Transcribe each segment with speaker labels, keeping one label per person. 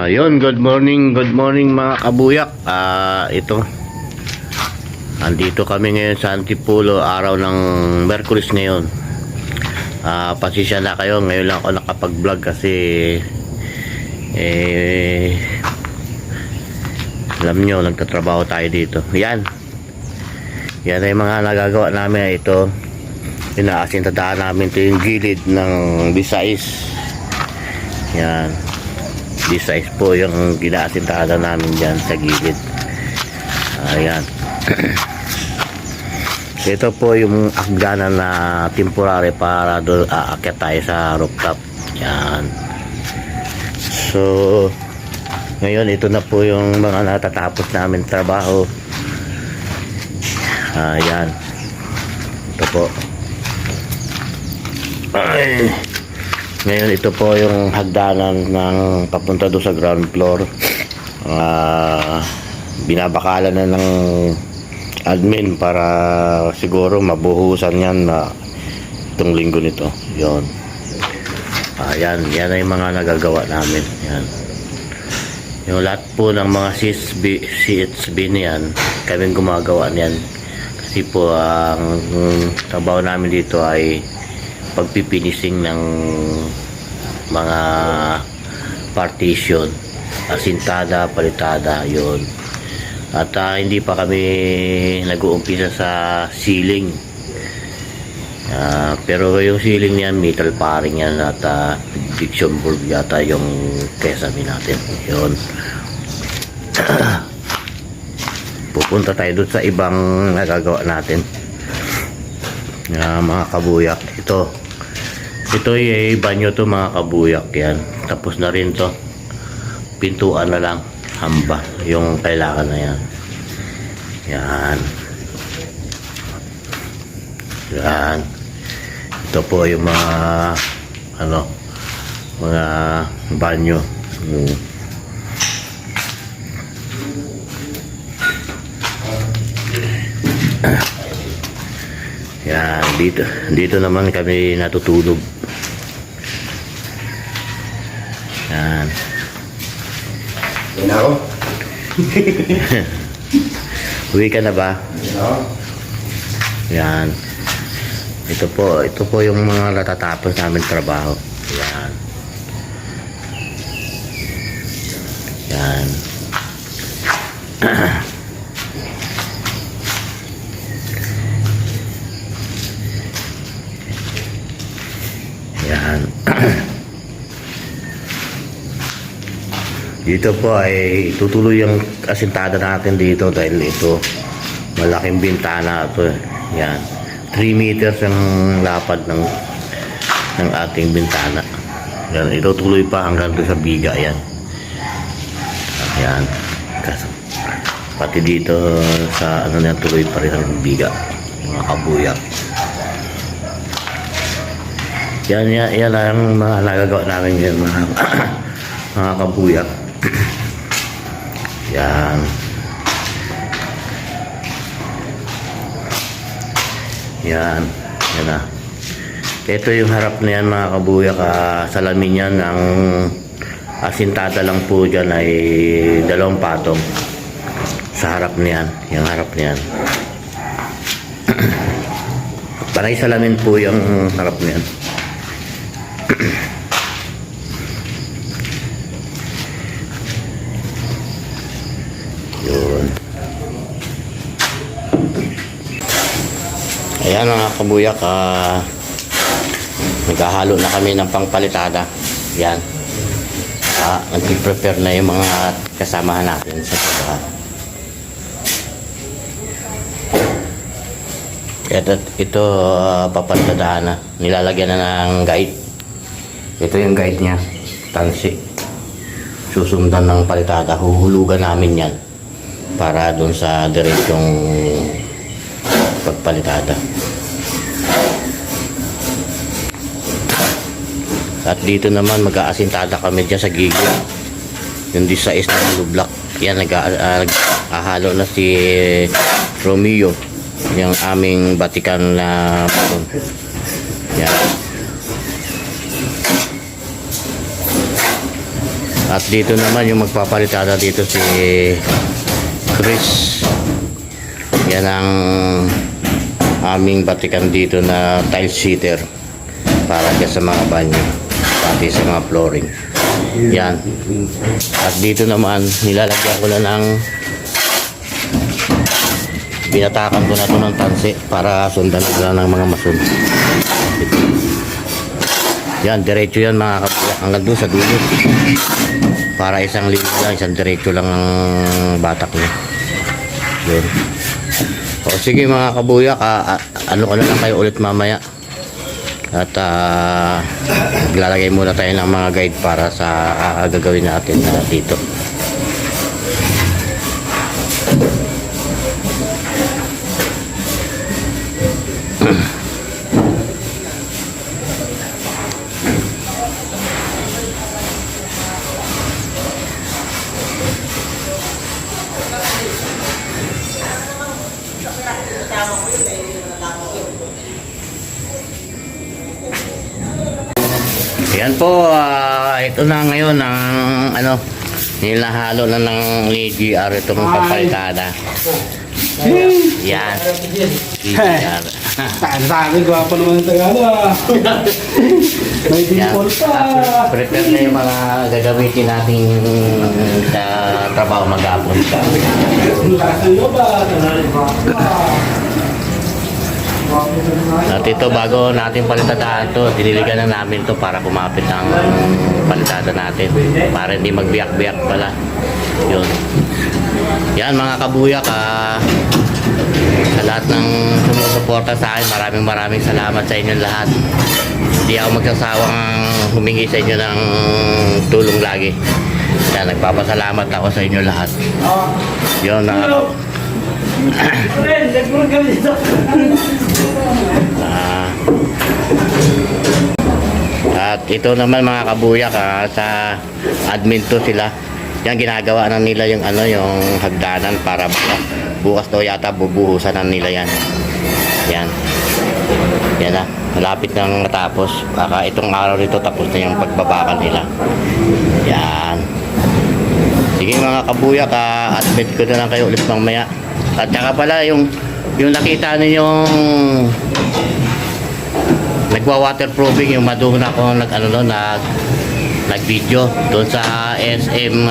Speaker 1: Ayun, good morning mga kabuyak. Ito. Andito kami ngayon sa Antipolo, araw ng Merkulis ngayon. Pasensya na kayo, ngayon lang ako nakapag-vlog kasi alam nyo, nagtatrabaho tayo dito. Yan ay mga nagagawa namin. Ito, inaasintadaan namin ito yung gilid ng Visayas. Yan, Visayas po yung ginaasintada namin dyan sa gilid. Ayan. Ito po yung akdanan na temporary para doon aakyat tayo sa rooftop. Yan. So ngayon ito na po yung mga natatapos namin trabaho. Ayan. Ito po. Ngayon ito po yung hagdanan ng papunta doon sa ground floor. Binabakalan na ng admin para siguro mabuhusan yan na itong linggo nito. Yun. Yan ay mga nagagawa namin. Yan. Yung lahat po ng mga CHB niyan, kaming gumagawa niyan. Kasi po ang trabaho namin dito ay pagpipinising ng mga partition, asintada, palitada, yun. At hindi pa kami nag-uumpisa sa ceiling. Pero yung ceiling niyan, metal paring yan at diction board yata yung kesame natin. Yun. Pupunta tayo doon sa ibang nagagawa natin. Mga kabuyak. Ito ay banyo to mga kabuyak. Yan. Tapos na rin to. Pintuan na lang. Hamba. Yung kailangan na yan. Yan. Yan. Ito po yung mga mga banyo. Yan. Dito naman kami natutulog. Yan.
Speaker 2: Yan ako.
Speaker 1: Uwi ka na ba? Yan. Ito po yung mga natatapos namin trabaho. Yan. Yan. Yan. Dito po ay tutuloy yung asintada natin dito dahil ito malaking bintana ito. Yan. 3 meters ang lapad ng ating bintana. Yan, ito tuloy pa hanggang sa biga yan. Yan. Pati dito sa tuloy pa rin ang biga. Mga kabuyak. Yan ang mga nagagawa namin yan, mga kabuyak. Yan. Yan na. Ito yung harap na yan mga kabuyak. Salamin yan. Ang asintada lang po dyan ay 2 patong sa harap na yan. Yung harap na yan. Panay salamin po yung harap na yan. Yun. Ayan mga kabuyak, naghahalo na kami ng pangpalitada. Yan. Nag-prepare na yung mga kasamahan natin sa trabaho. Ito papalitadaan na. Nilalagyan na ng guide. Ito yung guide niya. Tansi. Susundan ng palitada. Huhulugan namin yan para dun sa diretsong pagpalitada. At dito naman mag-aasintada kami dyan sa gigil. Yung Visayas na lublak. Yan, nag-ahalo na si Romeo. Yung aming batikan na yan. At dito naman yung magpapalitada dito si Chris. Yan ang aming batikan dito na tile seater para dyan sa mga banyo, pati sa mga flooring. Yan. At dito naman nilalagyan ko na ng, binatakan ko na ito ng tansi para sundan na lang ng mga masun. Yan, diretso yan mga kapatid, hanggang doon sa dulo. Para isang linya lang, isang diretso lang ang batak niya. Yun. O sige mga kabuyak, ano ko na lang kayo ulit mamaya. At lalagay muna tayo ng mga guide para sa gagawin natin dito. Yan po, ito na ngayon ang ano, nilahalo na ng GR itong papalitada. Yan. GR.
Speaker 2: Sabi, gwapo naman sa gano ah. May dimple pa.
Speaker 1: Prepare na yung mga gagamitin nating sa trabaho mag-apon.
Speaker 2: Lasan mo ba?
Speaker 1: At ito, bago natin palitadaan ito, diniligan na namin ito para kumapit ang palitada natin, para hindi magbiyak-biyak pala. Yun. Yan mga kabuyak, sa lahat ng sumusuporta sa akin, maraming salamat sa inyo lahat. Hindi ako magsasawang humingi sa inyo ng tulong lagi. Yan, nagpapasalamat ako sa inyo lahat. Yun, at ito naman mga kabuyak, sa admin to sila. Yan, ginagawa na nila yung ano, yung hagdanan para bukas daw yata bubuhusan na nila yan. Yan. Yan na. Malapit nang matapos. Baka itong araw nito tapos na yung pagbabakal nila. Yan. Sige mga kabuyak, admit ko na lang kayo ulit mamaya. At saka pala yung nakita ninyong nagwa-waterproofing, yung maduhon ako nag-video doon sa SM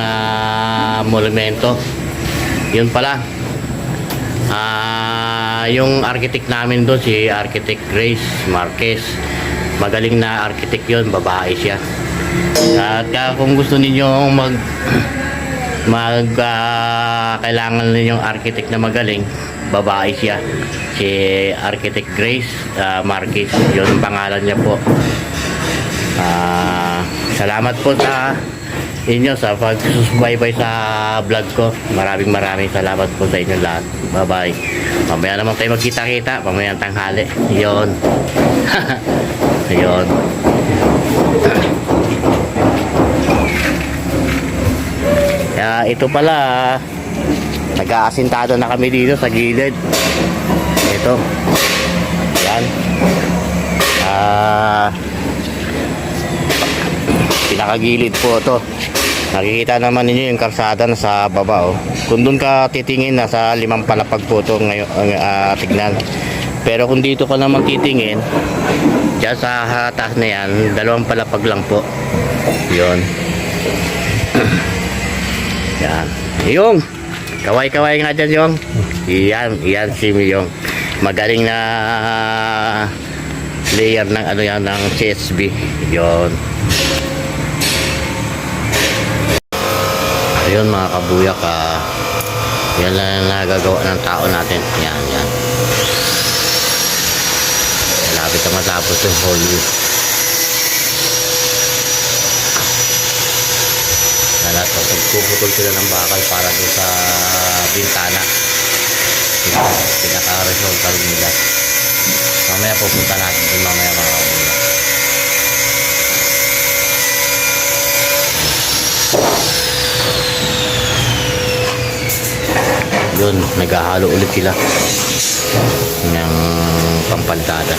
Speaker 1: Monumento. Yun pala. Yung architect namin doon, si Architect Grace Marquez. Magaling na architect yun, babae siya. At kung gusto ninyong kailangan ninyong architect na magaling, babae siya, si Architect Grace Marquez, yun ang pangalan niya po. Salamat po sa inyo sa pagsusubaybay sa vlog ko. Maraming salamat po sa inyo lahat. Bye bye. Mamaya naman tayo magkita-kita, mamaya tanghali. Yun. Yun. Ito pala, nag-aasintado na kami dito sa gilid. Ito. Yan. Pinakagilid po ito. Nakikita naman ninyo yung karsada na sa baba. Kung doon ka titingin, nasa 5 palapag po ito ngayon, tignan. Pero kung dito ka naman titingin, dyan sa taas na yan, 2 palapag lang po. Yun. Yan. Yung kaway-kaway nga dyan yung. Yan si Miyong. Magaling na layer ng ano yan, ng CSB. Yun. Ayun mga kabuyak, yan lang nagagawa ng tao natin. Yan. Malapit na matapos yung whole week. Puputol sila ng bakal para doon sa bintana. Pinaka-resulta nila. Mamaya pupunta natin doon mamaya mga kabuyak. Yun, naghahalo ulit sila ng pampaltada.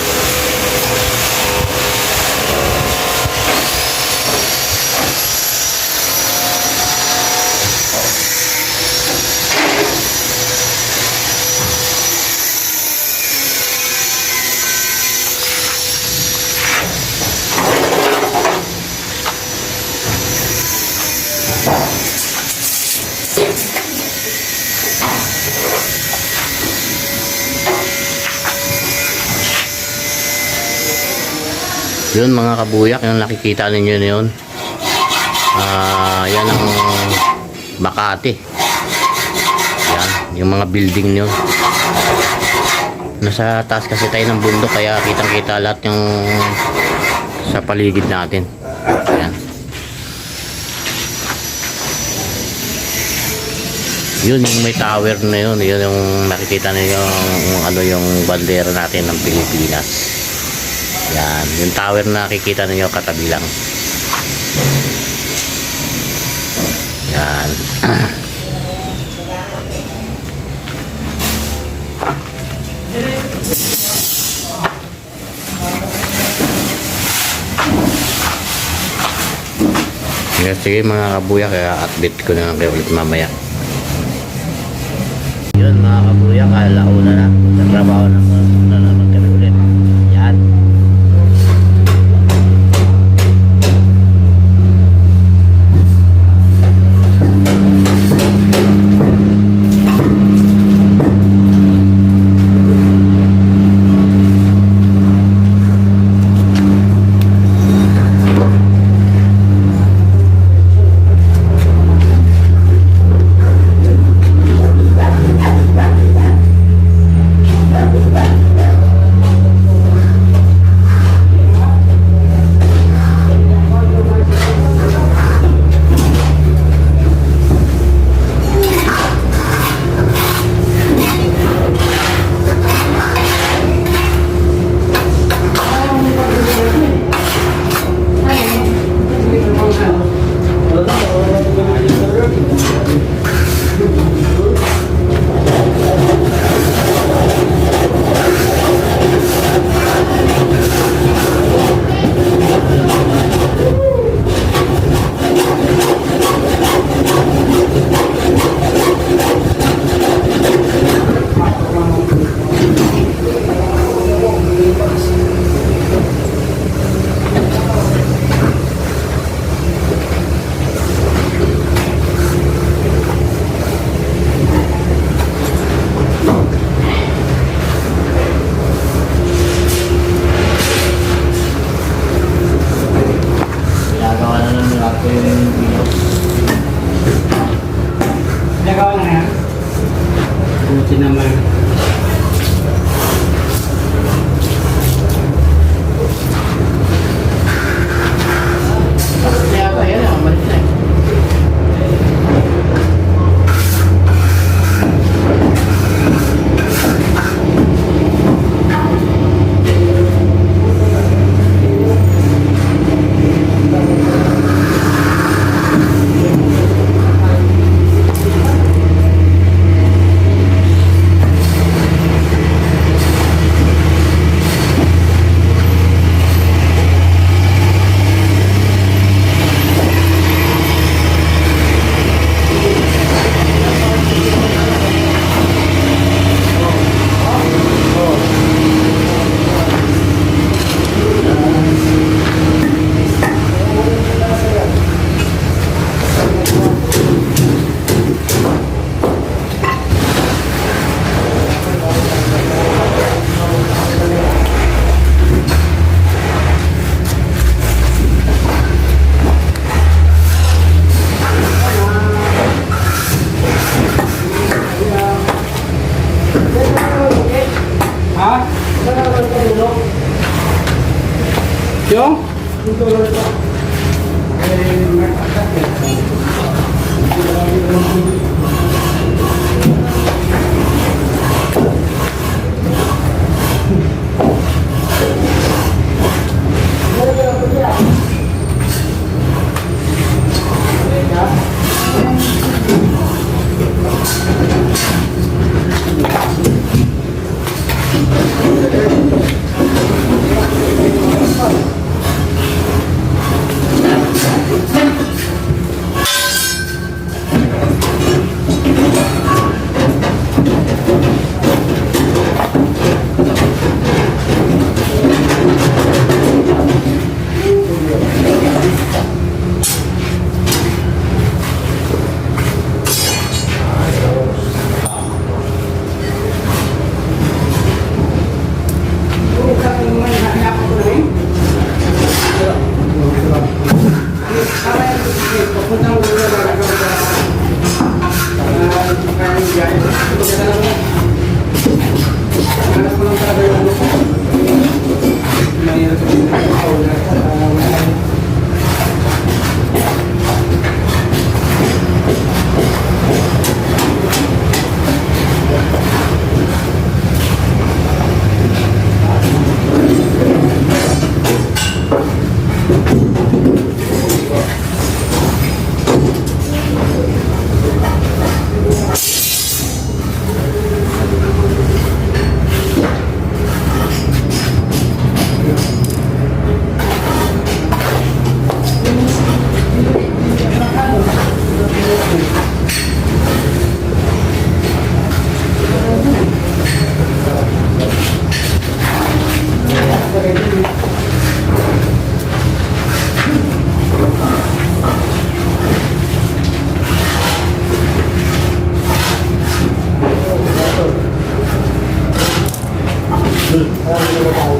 Speaker 1: Yun mga kabuyak, yung nakikita ninyo na yun. Yan ang Makati. Yan, yung mga building nyo. Nasa taas kasi tayo ng bundok, kaya kitang kita lahat yung sa paligid natin. Yan. Yun yung may tower na yun. Yun yung nakikita niyo yung ano, yung bandera natin ng Pilipinas. Yan, yung tower na nakikita niyo katabi lang. Yan. Sige mga kabuyak, kaya update ko na lang kayo ulit mamaya. Yun mga kabuyak, alauna na. Nagtrabaho na naman kami ulit. Yan.
Speaker 2: Nagawa na yan. Buti naman. Kaya ba yan? Malis na eh. Ha? Yung? Ano ba?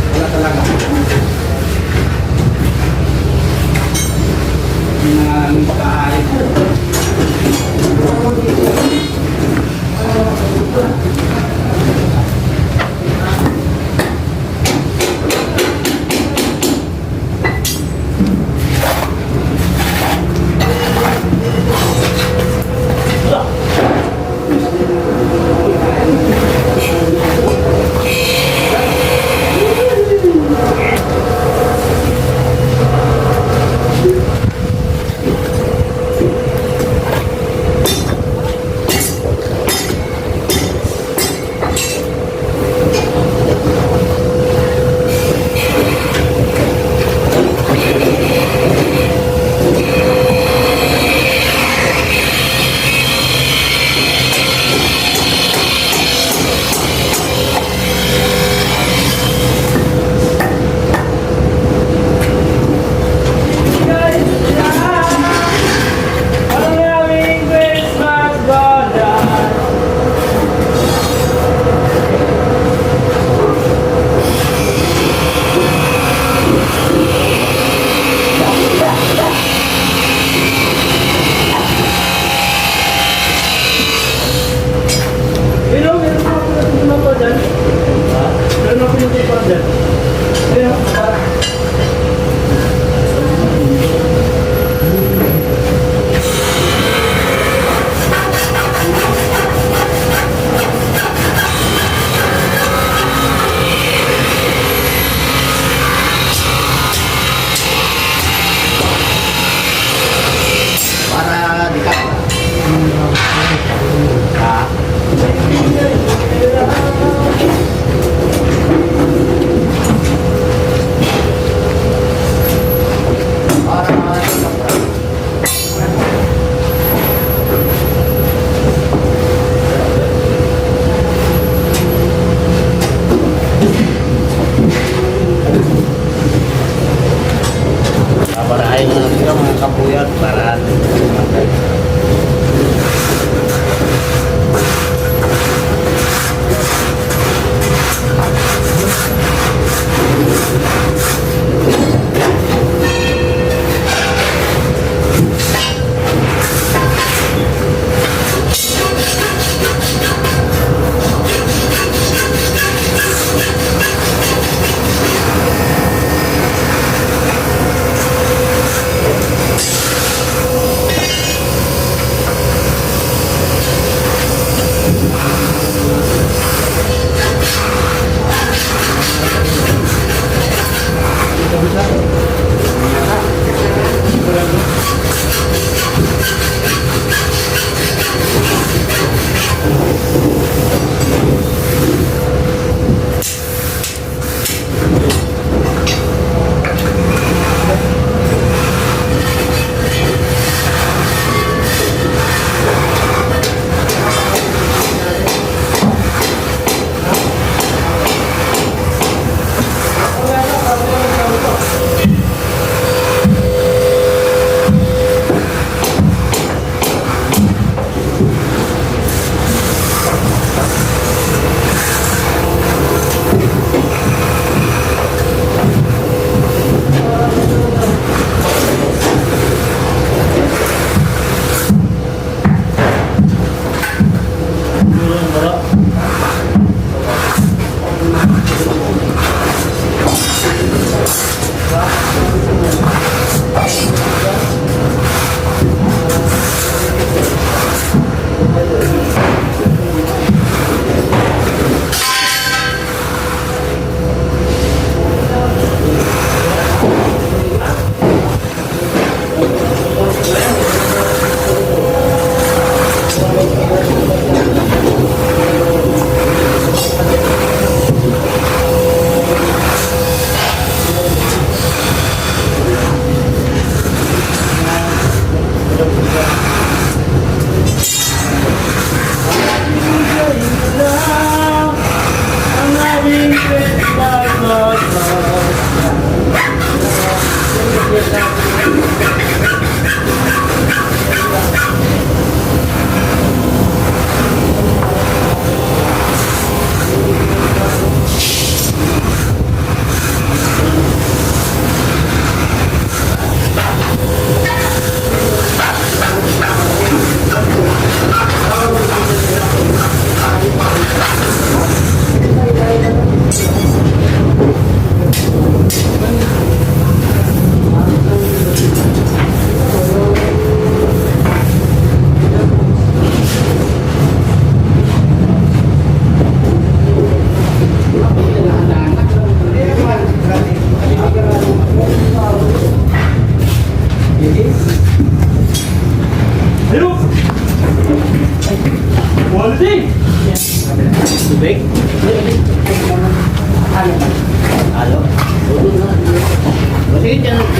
Speaker 2: Wala talaga. Ang pag-aari.
Speaker 1: Para di ka. Ha? Paparahin mo natin mga kapuyat para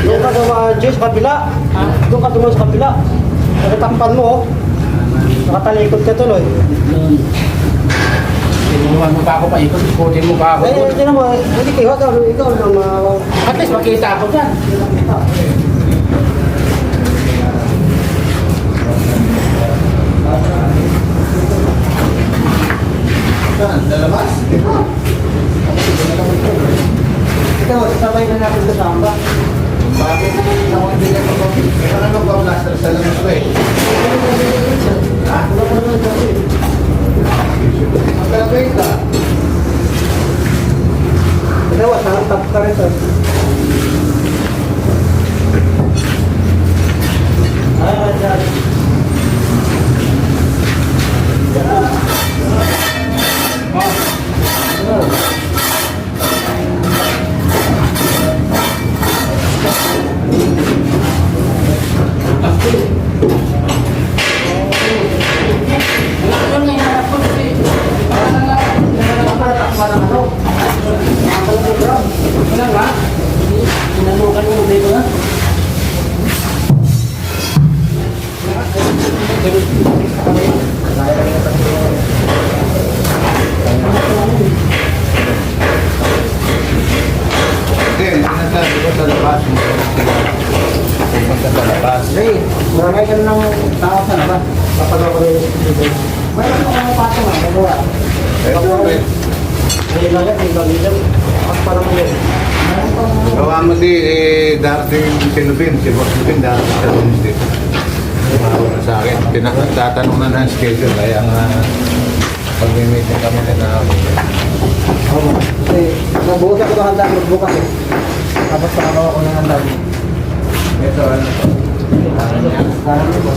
Speaker 3: Doon ka Jay, sa kabila. Doon ka tuloy sa kabila. Nakatakpan mo, oh. Nakatalikod ka tuloy.
Speaker 2: Tinulungan mo pa ako pa ikot, ikutin mo pa ako.
Speaker 3: Hindi naman, hindi kayo. Ikaw lang.
Speaker 2: At least makita ako dyan. Saan? Lalabas?
Speaker 3: Ikaw, sabay na natin sa samba.
Speaker 2: Bakit? Ako hindi na ako. Ito na magpa-blaster sa labas ko eh. Ha? Magkalabay ka.
Speaker 3: Ikaw, tap ka rin, sir. Ay, dyan. Maramay ka ng tao sa labas. Kapag ako rin yung mayroon ko kang pato nga, magawa. Ayun lang yan, may bagilan. At parang yun.
Speaker 4: Gawa mo di, darating si Lubin, si Boss Lubin, darating sa Wednesday. Tumawag na sa akin. Tatanong na ng schedule, kaya nga pag-meeting kami na
Speaker 3: Oo. Kasi nabukas ako ng handa magbukas eh. Tapos nakagawa ko ng handa.
Speaker 4: ito, ano to?
Speaker 3: Parang ito.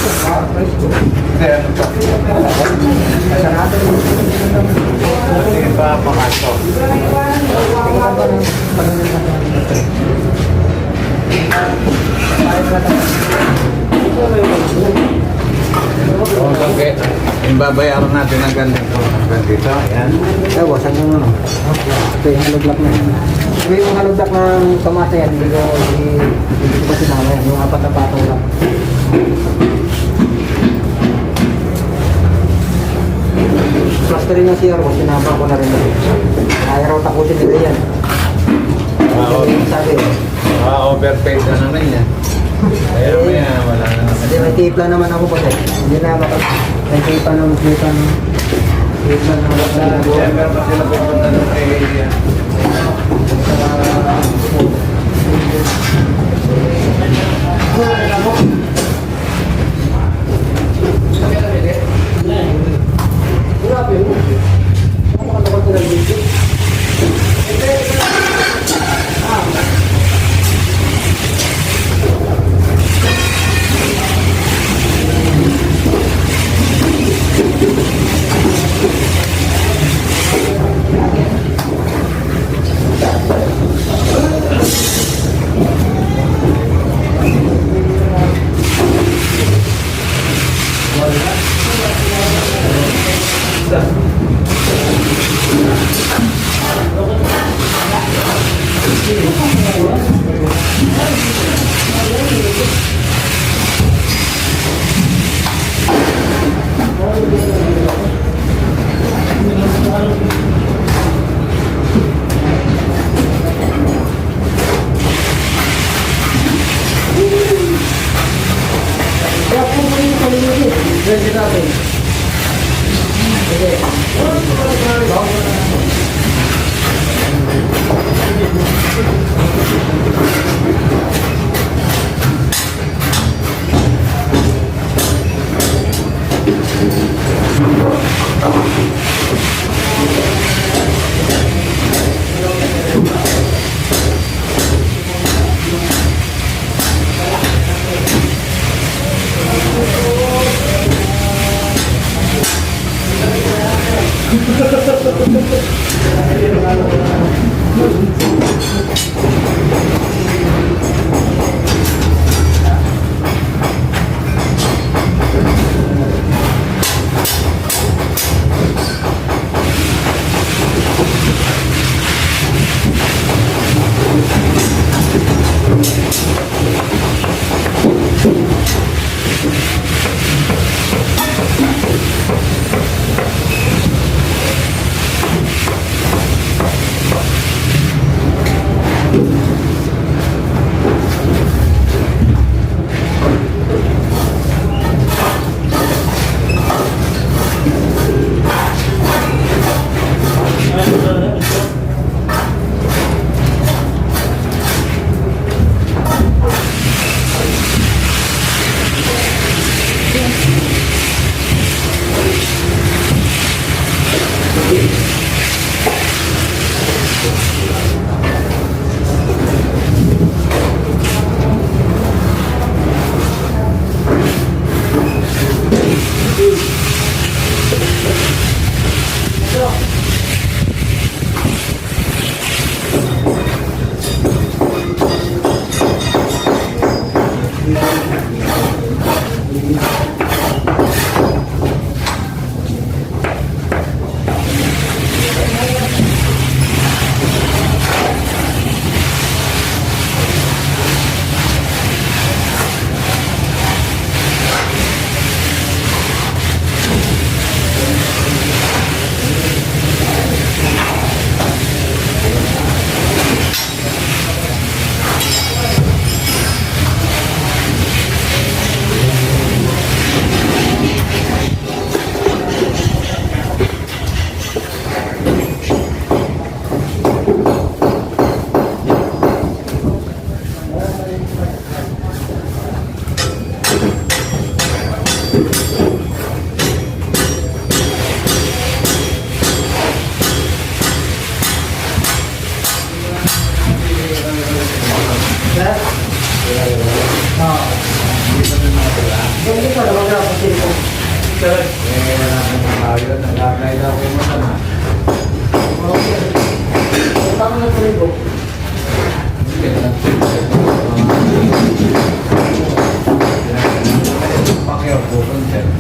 Speaker 4: Hindi, ano pa? Hindi pa pakaso. Kung sangke, yung babayaran natin ang ganito. Ganito, ayan.
Speaker 3: Wasan yung ano. Ito yung haluglak na yan. Ito yung haluglak ng tomate yan. Hindi ko sinama yan. Yung apat na patong lang. Plastering ng CR ko, sinama ko na rin. Ayaw raw tapusin nila yan. Sabi
Speaker 4: Overpaid na naman yan. Kaya may wala na naman.
Speaker 3: Hindi, may tipla naman ako po. Hindi na makapag... May tipa ng tipa ng... Tipla ng...
Speaker 4: Siyempre pa sila pupunta ng area. Ayun, nagkakay daw ko mo na.
Speaker 3: Tama na po rin po.
Speaker 4: Pakyaw po, concept.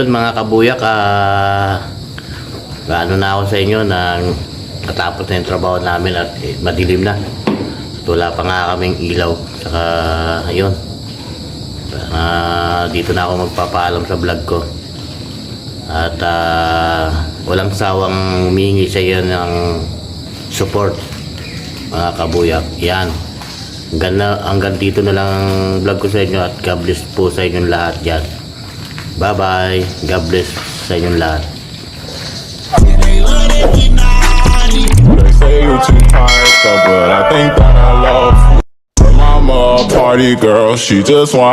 Speaker 1: yun mga kabuyak, ano na ako sa inyo na katapos na yung trabaho namin at madilim na. Wala pa nga kaming ilaw. Saka yun. Dito na ako magpapaalam sa vlog ko. At walang sawang humingi sa iyo ng support mga kabuyak. Yan. Hanggang dito na lang ang vlog ko sa inyo at God bless po sa inyong lahat dyan. Bye bye. God bless sa inyong lahat.
Speaker 5: They say you're too tired, so but I think that I love you. Mama, a party girl, she just wants